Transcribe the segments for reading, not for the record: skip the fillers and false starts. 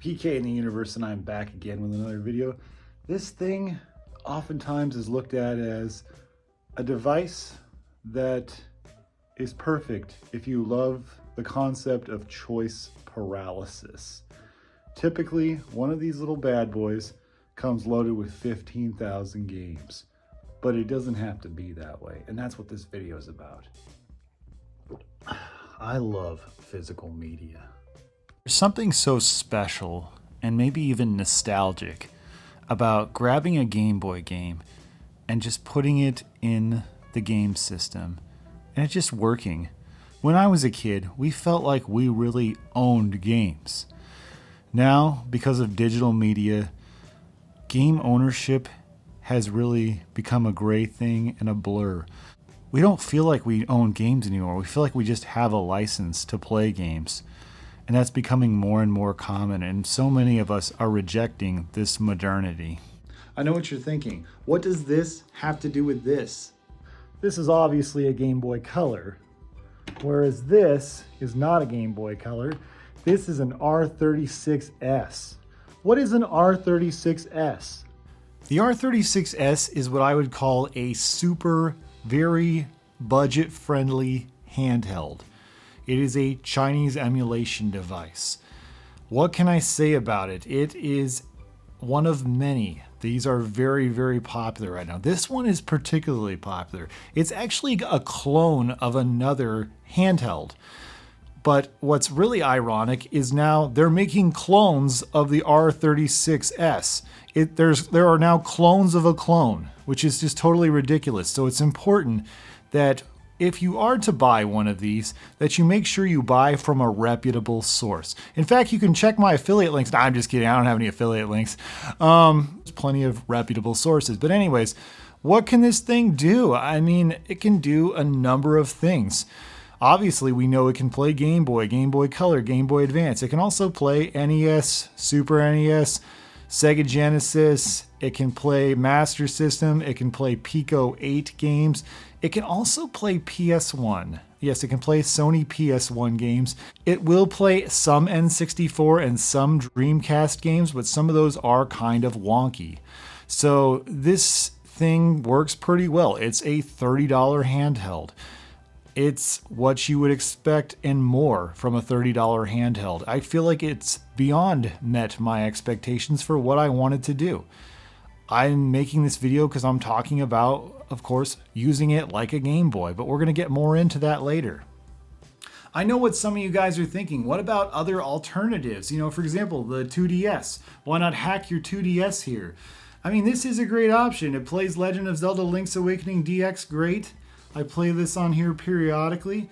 PK in the universe, and I'm back again with another video. This thing oftentimes is looked at as a device that is perfect if you love the concept of choice paralysis. Typically, one of these little bad boys comes loaded with 15,000 games, but it doesn't have to be that way, and that's what this video is about. I love physical media. There's something so special and maybe even nostalgic about grabbing a Game Boy game and just putting it in the game system and it just working. When I was a kid, we felt like we really owned games. Now, because of digital media, game ownership has really become a gray thing and a blur. We don't feel like we own games anymore. We feel like we just have a license to play games. And that's becoming more and more common, and so many of us are rejecting this modernity. I know what you're thinking. What does this have to do with this? This is obviously a Game Boy Color, whereas this is not a Game Boy Color. This is an R36S. What is an R36S? The R36S is what I would call a super, very budget-friendly handheld. It is a Chinese emulation device. What can I say about it? It is one of many. These are very, very popular right now. This one is particularly popular. It's actually a clone of another handheld. But what's really ironic is now they're making clones of the R36S. There are now clones of a clone, which is just totally ridiculous. So it's important that if you are to buy one of these, that you make sure you buy from a reputable source. In fact, you can check my affiliate links. Nah, I'm just kidding. I don't have any affiliate links. There's plenty of reputable sources. But anyways, what can this thing do? I mean, it can do a number of things. Obviously, we know it can play Game Boy, Game Boy Color, Game Boy Advance. It can also play NES, Super NES, Sega Genesis. It can play Master System. It can play Pico 8 games. It can also play PS1. Yes, it can play Sony PS1 games. It will play some N64 and some Dreamcast games, but some of those are kind of wonky. So this thing works pretty well. It's a $30 handheld. It's what you would expect and more from a $30 handheld. I feel like it's beyond met my expectations for what I wanted to do. I'm making this video because I'm talking about, of course, using it like a Game Boy, but we're going to get more into that later. I know what some of you guys are thinking. What about other alternatives? You know, for example, the 2DS. Why not hack your 2DS here? I mean, this is a great option. It plays Legend of Zelda Link's Awakening DX great. I play this on here periodically,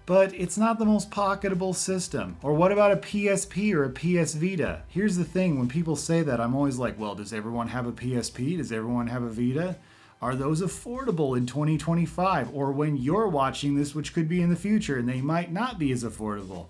but it's not the most pocketable system. Or what about a PSP or a PS Vita? Here's the thing, when people say that, I'm always like, well, does everyone have a PSP? Does everyone have a Vita? Are those affordable in 2025? Or when you're watching this, which could be in the future, and they might not be as affordable.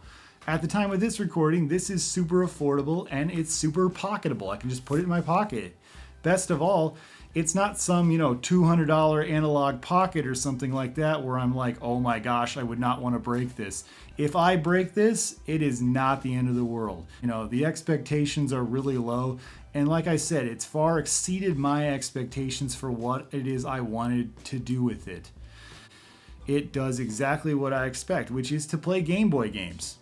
At the time of this recording, this is super affordable and it's super pocketable. I can just put it in my pocket. Best of all, it's not some, $200 analog pocket or something like that where I'm like, oh my gosh, I would not want to break this. If I break this, it is not the end of the world. The expectations are really low. And like I said, it's far exceeded my expectations for what it is I wanted to do with it. It does exactly what I expect, which is to play Game Boy games.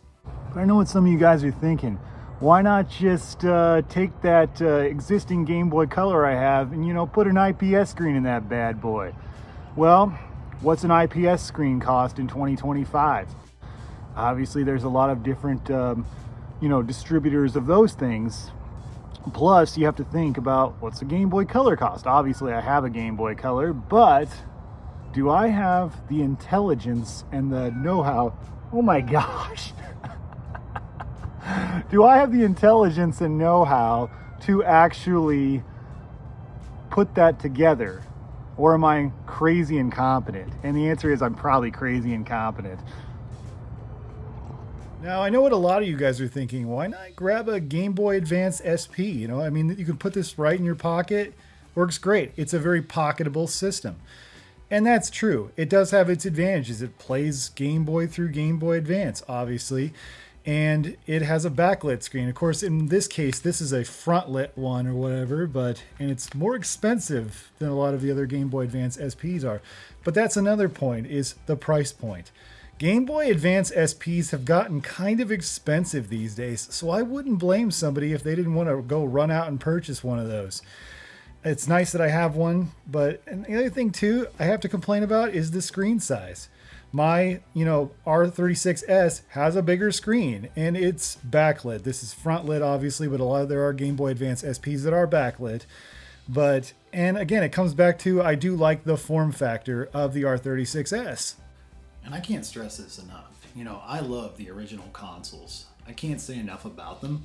But I know what some of you guys are thinking. Why not just take that existing Game Boy Color I have and, put an IPS screen in that bad boy? Well, what's an IPS screen cost in 2025? Obviously, there's a lot of different, distributors of those things. Plus, you have to think about what's a Game Boy Color cost. Obviously, I have a Game Boy Color, but do I have the intelligence and the know-how? Oh my gosh. Do I have the intelligence and know-how to actually put that together? Or am I crazy incompetent? And the answer is I'm probably crazy incompetent. Now, I know what a lot of you guys are thinking. Why not grab a Game Boy Advance SP? You can put this right in your pocket. Works great. It's a very pocketable system. And that's true. It does have its advantages. It plays Game Boy through Game Boy Advance, obviously. and it has a backlit screen. Of course, in this case, this is a front-lit one or whatever, and it's more expensive than a lot of the other Game Boy Advance SPs are. But that's another point, is the price point. Game Boy Advance SPs have gotten kind of expensive these days, so I wouldn't blame somebody if they didn't want to go run out and purchase one of those. It's nice that I have one, but and the other thing too I have to complain about is the screen size. My, R36S has a bigger screen and it's backlit. This is front lit, obviously, but there are Game Boy Advance SPs that are backlit. And again, it comes back to, I do like the form factor of the R36S. And I can't stress this enough. I love the original consoles. I can't say enough about them.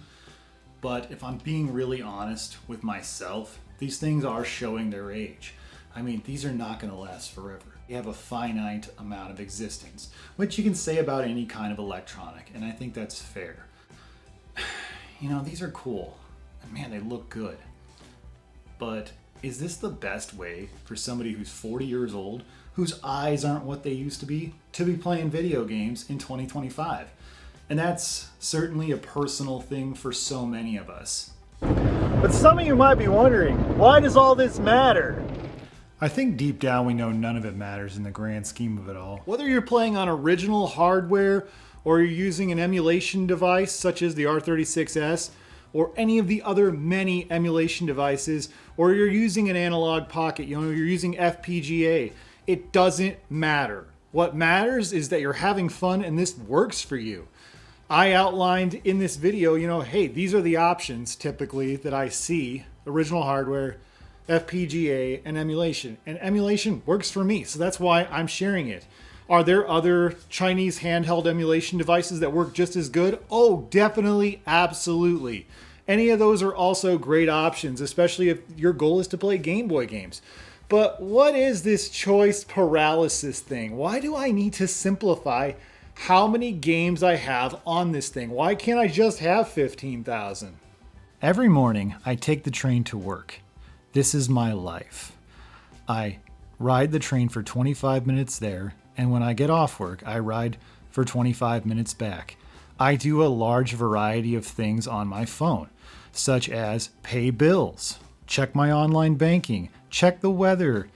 But if I'm being really honest with myself, these things are showing their age. I mean, these are not going to last forever. They have a finite amount of existence, which you can say about any kind of electronic, and I think that's fair. These are cool, and man, they look good. But is this the best way for somebody who's 40 years old, whose eyes aren't what they used to be playing video games in 2025? And that's certainly a personal thing for so many of us. But some of you might be wondering, why does all this matter? I think deep down we know none of it matters in the grand scheme of it all. Whether you're playing on original hardware or you're using an emulation device such as the R36S or any of the other many emulation devices, or you're using an analog pocket, you're using FPGA, it doesn't matter. What matters is that you're having fun and this works for you. I outlined in this video, hey, these are the options typically that I see: original hardware, FPGA, and emulation. And emulation works for me, so that's why I'm sharing it. Are there other Chinese handheld emulation devices that work just as good? Oh, definitely, absolutely. Any of those are also great options, especially if your goal is to play Game Boy games. But what is this choice paralysis thing? Why do I need to simplify how many games I have on this thing? Why can't I just have 15,000? Every morning, I take the train to work. This is my life. I ride the train for 25 minutes there, and when I get off work, I ride for 25 minutes back. I do a large variety of things on my phone, such as pay bills, check my online banking, check the weather,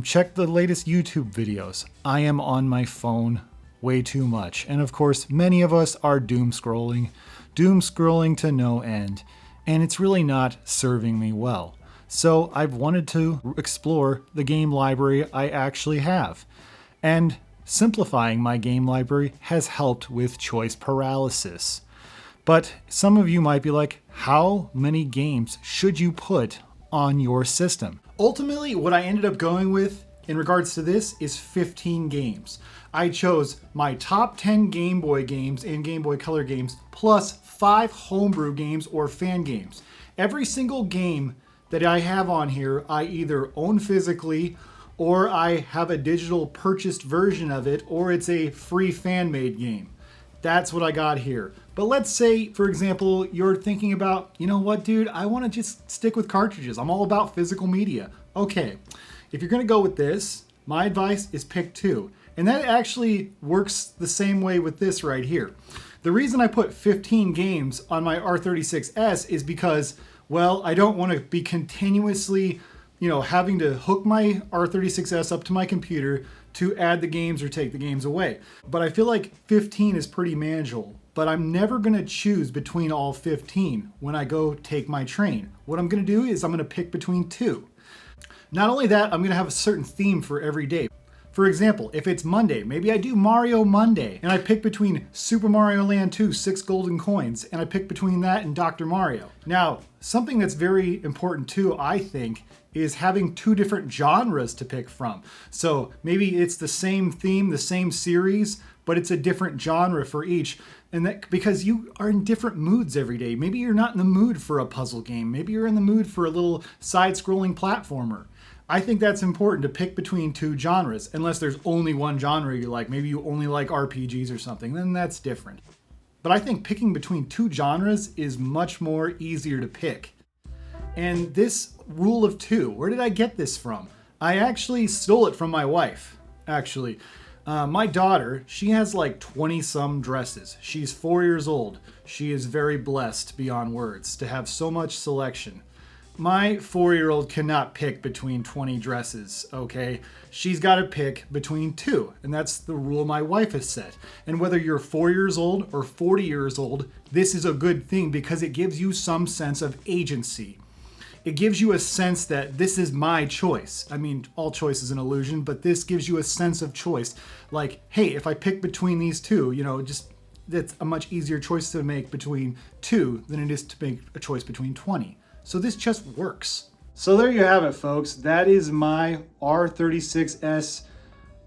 check the latest YouTube videos. I am on my phone way too much. And of course, many of us are doom scrolling to no end, and it's really not serving me well. So I've wanted to explore the game library I actually have. And simplifying my game library has helped with choice paralysis. But some of you might be like, how many games should you put on your system? Ultimately, what I ended up going with in regards to this is 15 games. I chose my top 10 Game Boy games and Game Boy Color games, plus 5 homebrew games or fan games. Every single game that I have on here, I either own physically, or I have a digital purchased version of it, or it's a free fan-made game. That's what I got here. But let's say, for example, you're thinking about, you know what, dude, I want to just stick with cartridges. I'm all about physical media. Okay, if you're going to go with this, my advice is pick 2. And that actually works the same way with this right here. The reason I put 15 games on my R36S is because, well, I don't want to be continuously, having to hook my R36S up to my computer to add the games or take the games away. But I feel like 15 is pretty manageable. But I'm never going to choose between all 15 when I go take my train. What I'm going to do is I'm going to pick between 2. Not only that, I'm going to have a certain theme for every day. For example, if it's Monday, maybe I do Mario Monday, and I pick between Super Mario Land 2, 6 golden coins, and I pick between that and Dr. Mario. Now, something that's very important too, I think, is having 2 different genres to pick from. So maybe it's the same theme, the same series, but it's a different genre for each. And that because you are in different moods every day. Maybe you're not in the mood for a puzzle game. Maybe you're in the mood for a little side-scrolling platformer. I think that's important to pick between 2 genres, unless there's only one genre you like. Maybe you only like RPGs or something, then that's different. But I think picking between 2 genres is much more easier to pick. And this rule of 2, where did I get this from? I actually stole it from my wife, actually. My daughter, she has like 20 some dresses. She's 4 years old. She is very blessed beyond words to have so much selection. My 4-year-old cannot pick between 20 dresses, okay? She's got to pick between 2, and that's the rule my wife has set. And whether you're 4 years old or 40 years old, this is a good thing because it gives you some sense of agency. It gives you a sense that this is my choice. I mean, all choice is an illusion, but this gives you a sense of choice. Like, hey, if I pick between these two, that's a much easier choice to make between 2 than it is to make a choice between 20. So this just works. So there you have it, folks. That is my R36S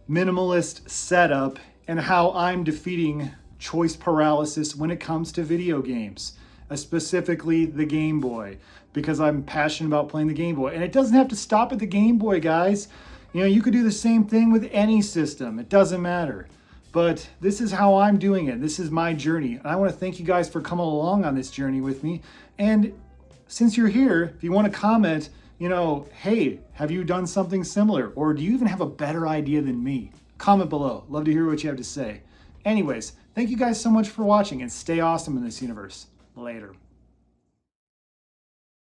minimalist setup and how I'm defeating choice paralysis when it comes to video games, specifically the Game Boy, because I'm passionate about playing the Game Boy. And it doesn't have to stop at the Game Boy, guys. You could do the same thing with any system. It doesn't matter. But this is how I'm doing it. This is my journey. And I want to thank you guys for coming along on this journey with me. And since you're here, if you want to comment, hey, have you done something similar? Or do you even have a better idea than me? Comment below. Love to hear what you have to say. Anyways, thank you guys so much for watching and stay awesome in this universe. Later.